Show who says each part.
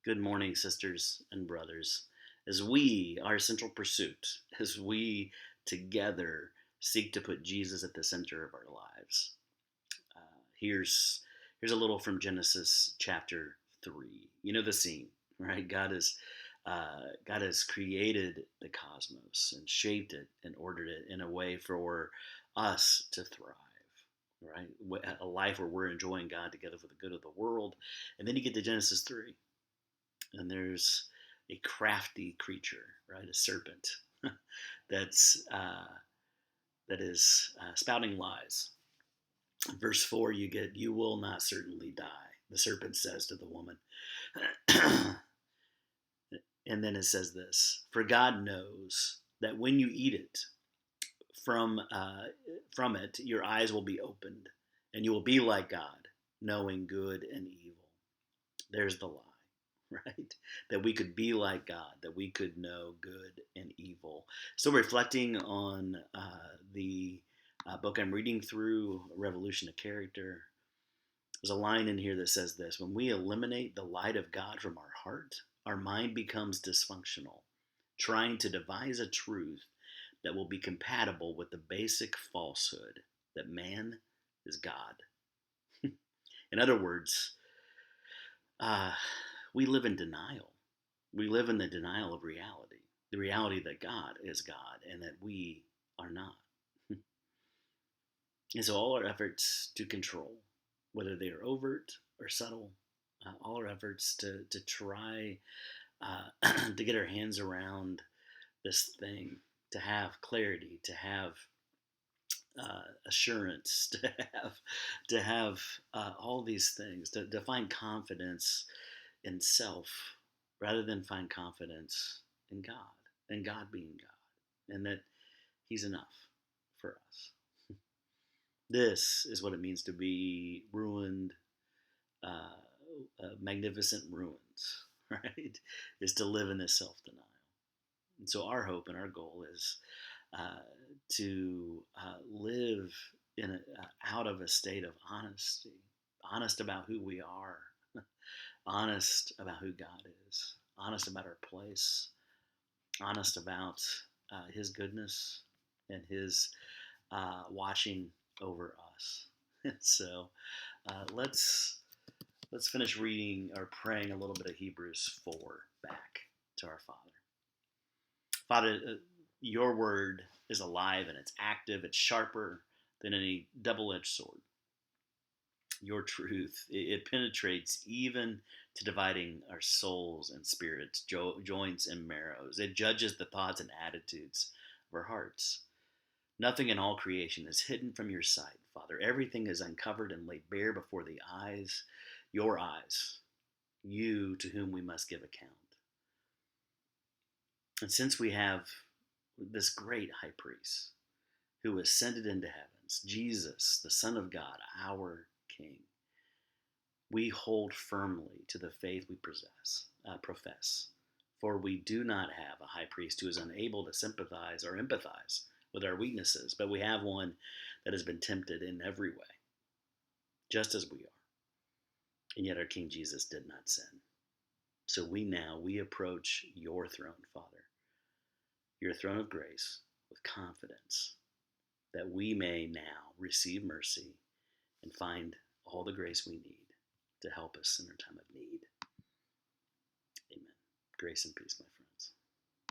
Speaker 1: Good morning, sisters and brothers. As we, our central pursuit, as we together seek to put Jesus at the center of our lives. Here's a little from Genesis chapter 3. You know the scene, right? God has created the cosmos and shaped it and ordered it in a way for us to thrive, right? A life where we're enjoying God together for the good of the world. And then you get to Genesis 3, and there's a crafty creature, right? A serpent that's that is spouting lies. In verse 4, you get, "You will not certainly die," the serpent says to the woman. And then it says this: "For God knows that when you eat it, from uh, from it, your eyes will be opened, and you will be like God, knowing good and evil." There's the lie, right? That we could be like God, that we could know good and evil. So, reflecting on the book I'm reading through, Revolution of Character, there's a line in here that says this: "When we eliminate the light of God from our heart, our mind becomes dysfunctional, trying to devise a truth that will be compatible with the basic falsehood that man is God." In other words, uh, we live in denial. We live in the denial of reality, the reality that God is God and that we are not. And so all our efforts to control, whether they are overt or subtle, all our efforts to try to get our hands around this thing, to have clarity, to have assurance, to have all these things, to find confidence in self rather than find confidence in God and God being God and that He's enough for us. This is what it means to be ruined, magnificent ruins, right? Is to live in this self denial. And so our hope and our goal is to live out of a state of honesty, honest about who we are, honest about who God is, honest about our place, honest about His goodness and His watching over us. And so let's finish reading or praying a little bit of Hebrews 4 back to our Father. Father, your word is alive and it's active, it's sharper than any double-edged sword. Your truth, it penetrates even to dividing our souls and spirits, joints and marrows. It judges the thoughts and attitudes of our hearts. Nothing in all creation is hidden from your sight, Father. Everything is uncovered and laid bare before the eyes, your eyes, you to whom we must give account. And since we have this great high priest who ascended into heavens, Jesus, the Son of God, our King, we hold firmly to the faith we profess. For we do not have a high priest who is unable to sympathize or empathize with our weaknesses, but we have one that has been tempted in every way, just as we are. And yet our King Jesus did not sin. So we approach your throne, Father, your throne of grace, with confidence that we may now receive mercy and find all the grace we need to help us in our time of need. Amen. Grace and peace, my friends.